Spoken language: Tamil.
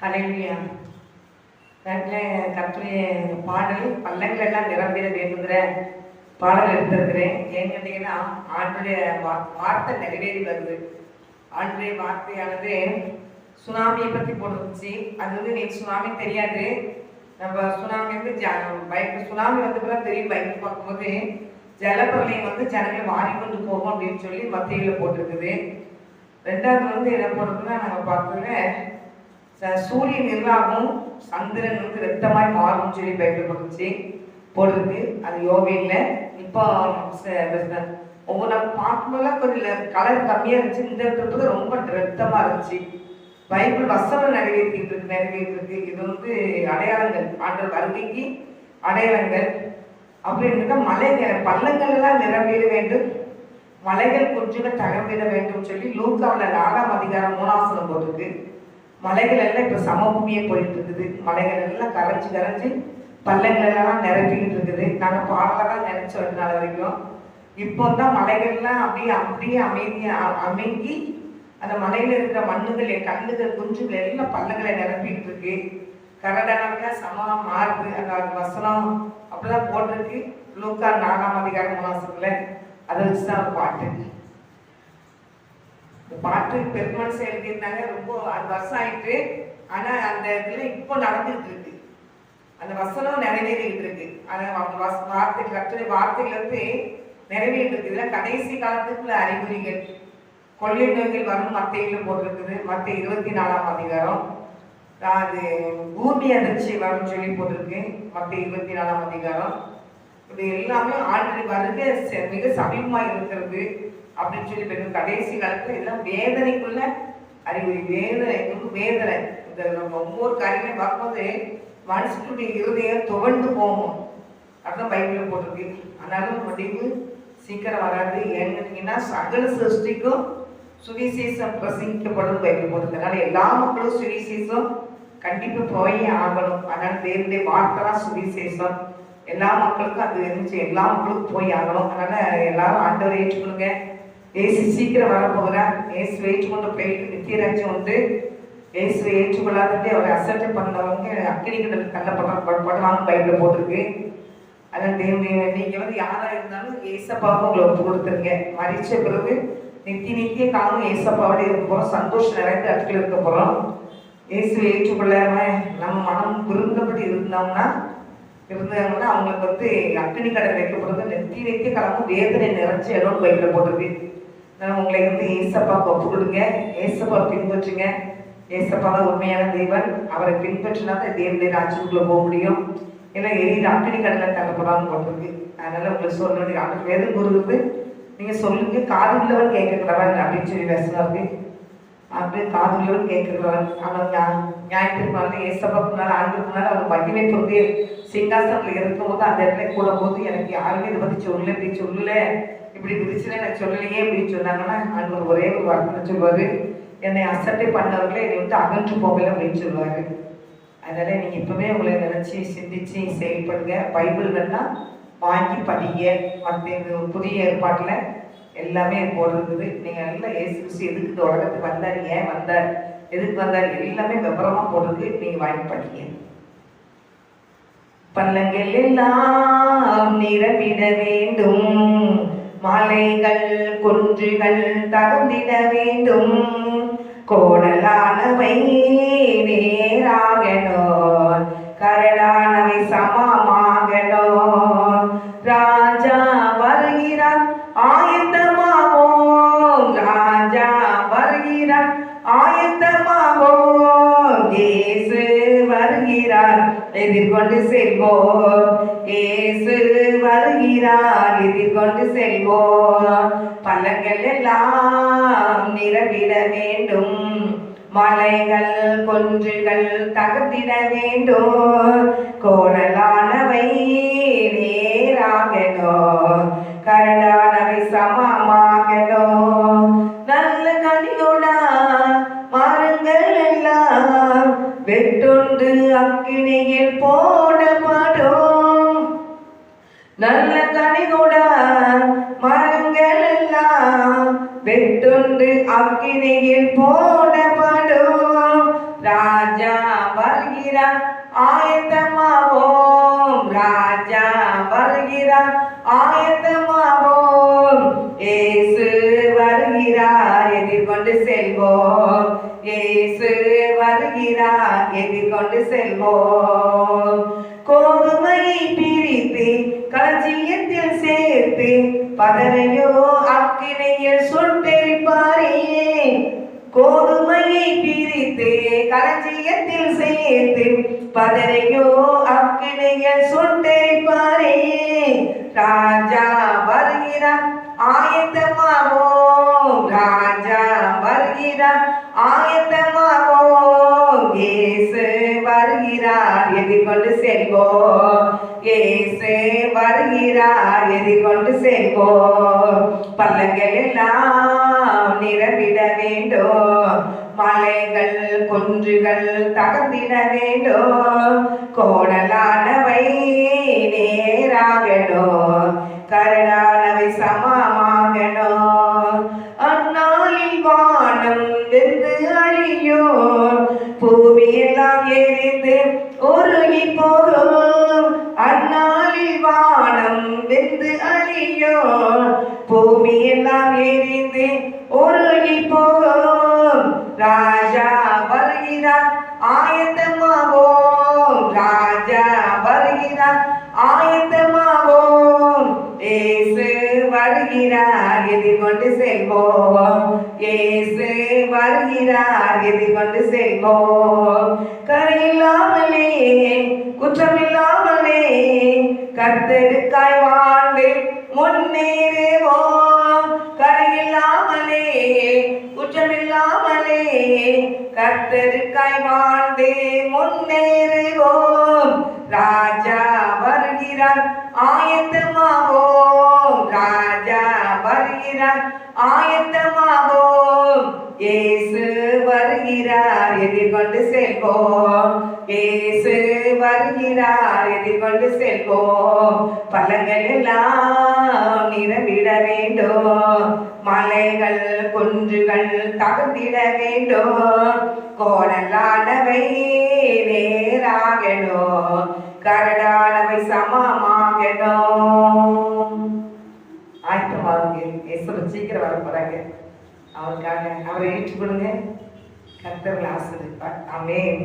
ஹல்லேலூயா. கர்த்தருடைய பாடல் பள்ளங்கள் எல்லாம் நிரம்பிட வேண்டுங்கிற பாடல் எடுத்திருக்கிறேன். ஏன்னு கேட்டீங்கன்னா, ஆண்டுடைய வார்த்தை நிறைவேறி வருது. ஆண்டுடைய வார்த்தையானது சுனாமியை பற்றி போட்டுருந்துச்சு. அது எனக்கு சுனாமி தெரியாது. நம்ம சுனாமி பைக் சுனாமி வந்த பிறகு தெரியும். பைக் பார்க்கும்போது ஜலப்பிரளயம் ஜனங்களை வாரி கொண்டு போகும் அப்படின்னு சொல்லி மத்தியில் போட்டிருக்குது. ரெண்டாவது என்ன போட்டிருக்குன்னா, நாங்கள் பார்த்தோம்னா சூரியன் நிர்வாகம் சந்திரன் ரத்தமாய் மாறும்னு சொல்லி பயன்படுத்தி போட்டிருக்கு. அது யோகையில் இப்போ ஒவ்வொரு நம்ம பார்க்கும்போதெல்லாம் கொஞ்சம் கலர் கம்மியாக இருந்துச்சு. இந்த இடத்துல ரொம்ப ரத்தமாக இருந்துச்சு. பைபிள் வசனம் நிறைவேற்றிருக்கு. இது அடையாளங்கள், ஆண்டவர் வருகைக்கு அடையாளங்கள். அப்படின்னு மலைகள் பள்ளங்கள் எல்லாம் நிரம்பிட வேண்டும், மலைகள் கொஞ்சம் தகர்ந்திட வேண்டும் சொல்லி லூக்காவில் 4ஆம் அதிகாரம் 3 போட்டிருக்கு. மலைகள் எல்லாம் இப்போ சமபூமியே போயிட்டு இருக்குது. மலைகள் எல்லாம் கரைஞ்சி பள்ளங்கள் எல்லாம் நிரப்பிக்கிட்டு இருக்குது. நாங்கள் பாடலாம் நினைச்சோம் 2 நாள் வரைக்கும். இப்போ தான் மலைகள்லாம் அப்படியே அமைங்கி அந்த மலையில் இருக்கிற மண்ணுகள் கண்ணுகள் குஞ்சுகள் எல்லாம் பள்ளங்களை நிரப்பிக்கிட்டு இருக்கு. கரடானால சமமாக மாறுது. அந்த வசனம் அப்படிதான் போட்டிருக்கு. லூக்கா 4ஆம் அதிகாரம் 3 அதை வச்சுதான் ஒரு பாட்டு. இந்த பாட்டு பெருமாள் எழுதியிருந்தாங்க. ரொம்ப 6 வருஷம் ஆயிட்டு. ஆனா அந்த இதுல இப்போ நடந்துட்டு இருக்கு. அந்த வசனம் நிறைவேறிட்டு இருக்கு. அந்த வார்த்தை கர்த்தருடைய வார்த்தைகள் நிறைவேறிட்டு இருக்கு. இதெல்லாம் கடைசி காலத்துக்குள்ள அறிகுறிகள். கொள்ளை நோய்கள் வரும் மத்தையில போட்டிருக்குது. மத்திய 24ஆம் அதிகாரம். அது பூமி அதிர்ச்சி வரும்னு சொல்லி போட்டிருக்கு. மத்திய 24ஆம் அதிகாரம். இது எல்லாமே ஆண்டு வருகை மிக சமீபமா இருக்கிறது அப்படின்னு சொல்லி கடைசி காலத்துல எல்லாம் வேதனைக்குள்ள அறிகுறி. வேதனை இந்த நம்ம ஒவ்வொரு காரியமே பார்க்கும்போது மனுஷனுடைய இருதயம் துவண்டு போகும். அதுதான் பைபிள் போட்டிருக்கு. ஆனாலும் முடிவு சீக்கிரம் வராது. ஏன்னு சகல சிருஷ்டிக்கும் சுவிசேஷம் பிரசங்கிக்கப்படும் பைபிள் போட்டிருக்கனால எல்லா மக்களும் சுவிசேஷம் கண்டிப்பா போய் ஆகணும். அதனால தேவனுடைய வார்த்தைலாம் சுவிசேஷம். எல்லா மக்களுக்கும் அது இருந்துச்சு. எல்லா மக்களுக்கும் போய் ஆகணும். அதனால எல்லாரும் ஆண்டவரை ஏற்றுக்கொள்ளுங்க. ஏசு சீக்கிரம் வரப்போகிறார். ஏசுவை ஏற்றுக்கொண்டு போயிட்டு நித்தியராஜ்யம் ஏசுவை ஏற்றுக்கொள்ளாதே அவரை அசட்டை பண்ணவங்க அக்கினி கடல் தள்ளப்படுவாங்க பைபிள் போட்டிருக்கு. அதனால் தேவனுடைய நீங்க யாரா இருந்தாலும் ஏசப்பாவை உங்களை ஒப்பு கொடுத்துருங்க. மறிச்ச பிறகு நித்திய காலம் ஏசப்பாவோட இருக்க போறோம். சந்தோஷம் நிறைந்த இடத்துல இருக்க போறோம். இயேசுவை ஏற்றுக்கொள்ளாம நம்ம மனம் விருந்தப்பட்டு இருந்தாங்கன்னா அவங்களுக்கு அக்கினி கடல் வைக்கப்படுறது நித்திய காலமும் வேதனை நிறைஞ்ச இடம் பைபிள் போட்டிருக்கு. உங்களை ஏசப்பாவுக்கு ஒப்பு கொடுங்க. ஏசப்பாவை பின்பற்றுங்க. ஏசப்பா தான் உண்மையான தேவன். அவரை பின்பற்றினா தான் தேவனுடைய ராஜ்யத்துக்குள்ள போக முடியும். ஏன்னா எரியிற அக்கினி கடலை தள்ளப்படாமல் போட்டிருக்கு. அதனால உங்களுக்கு சொல்ல வேதம் கூறுகிறது. நீங்க சொல்லுங்க, காது உள்ளவன் கேட்கிறவன் அப்படின்னு சொல்லி பேசுறாரு. அப்படி காது உள்ளவன் கேட்கிறவன். அவன் ஞாயிற்றுக்கு ஏசப்பாக்கு முன்னால ஆண்டுக்கு முன்னால அவர் மகிமை பொருந்திய சிங்காசனத்தில் இருக்கும்போது அந்த இடத்துல கூட போது எனக்கு யாருமே இதை பற்றி சொல்லல, இப்படி சொல்லல, இப்படி விதிச்சுல எனக்கு சொல்லலையே அப்படின்னு சொன்னாங்கன்னா ஆண்டவர் ஒரே ஒரு வார்த்தை சொல்லுவாரு, என்னை அசட்டை பண்ணவர்களே என்னை அகன்று போகல அப்படின்னு சொல்லுவாரு. அதனால நீங்க இப்பவே உங்களை நினைச்சு சிந்திச்சு செயல்படுங்க. பைபிள்கள்னா வாங்கி படிங்க. மற்ற புதிய ஏற்பாட்டுல எல்லாமே போடுறது. நீங்க நல்லா இயேசு கிறிஸ்து எதுக்கு இந்த உலகத்துக்கு வந்தார், ஏன் வந்தார், எதுக்கு வந்தார் எல்லாமே விவரமா போடுறது. நீங்க வாங்கி படிங்க. பள்ளங்கள் எல்லாம் நிரம்பிட வேண்டும், மலைகள் குன்றுகள் தகர்ந்திட வேண்டும், கோணலானவை நேராகனோ, கரடானவை சமமாகனோ, ராஜா வருகிறார் ஆயத்தமாவோம், ராஜா வருகிறார் ஆயத்தமாவோம், இயேசு வருகிறார் எதிர்கொண்டு செல்வோம், இயேசு வருகிறார் எதிர்கொண்டு செல்வோம். பள்ளங்கள் எல்லாம் நிரம்பிட வேண்டும், மலைகள் குன்றுகள் தகர்த்திட வேண்டும், கோணலானவை நேராகனோ, கரடானவை சமமாகனோ, நல்ல கனியோடா மரங்கள் எல்லாம் வெட்டுண்டு அக்கினியில் போடப்படும், நல்ல கனிகோடா மரங்கள் எல்லாம் வெட்டுண்டு அக்கினியில் போடப்படும், ராஜா வருகிறார் ஆயத்தமாவோம், ராஜா வருகிறார் ஆயத்தமாவோம், இயேசு வருகிறார் எதிர்கொண்டு செல்வோம், இயேசு வருகிறார் எதிர்கொண்டு செல்வோம். கோதுமையை பிரித்து களஞ்சியத்தில் சேர்த்து பதரையோ அக்கினையில் சுட்டெரிப்பாரே. கோதுமையை பிரித்து களஞ்சியத்தில் சேர்த்து பதரையோ அக்கினையில் சுட்டெரிப்பாரே. ராஜா வருகிறார் ஆயத்தமாவோம், ராஜா வருகிறார் ஆயத்தமாவோம், இயேசு வருகிறார் எதிர்கொண்டு செல்வோம், இயேசு வருகிறார் எதிர்கொண்டு செல்வோம். பள்ளங்கள் எல்லாம் நிரம்பிட வேண்டும், மலைகள் குன்றுகள் தகர்ந்திட வேண்டும், கோடலானவை நேராகணும், கரடானவை சமமாகணும். அந்நாளில் வானம் வெந்து அழியும், பூமியெல்லாம் எரிந்து உருகி போகும். அந்நாளில் வானம் வெந்து அழியும், பூமியெல்லாம் எரிந்து உருகி போகும். ராஜா வருகிறார் ஆயத்தமாவோம், ராஜா வருகிறார் ஆயத்தமாவோம், இயேசு வருகிறார் எதிர்கொண்டு செல்வோம், இயேசு வருகிறார் எதிர்கொண்டு செல்வோம். கரையில்லாமலே குற்றமில்லாமலே கர்த்தருக்காய் வாழ்ந்து முன்னேறுவோம். கரையில்லாமலே குற்றமில்லாமலே கர்த்தருக்காய் வாழ்ந்து முன்னேறுவோம். ராஜா வருகிறார் ஆயத்தமாவோம், ராஜா வருகிறார் ஆயத்தமாவோம், இயேசு வருகிறார் எதிர்கொண்டு செல்வோம், இயேசு வருகிறார் எதிர்கொண்டு செல்வோம். பள்ளங்கள் எல்லாம் நிரம்பிட வேண்டும், மலைகள் குன்றுகள் தகர்ந்திட வேண்டும், கோணலானவை நேராகணும், கரடானவை சமமாகணும். ஆயத்தமாகுங்க, இயேசு சீக்கிரம் வர போறாங்க. அவருக்காக அவரை ஏற்றுக்கொள்ளுங்க. கர்த்தர் ஆசீர்வதிப்பார். ஆமென்.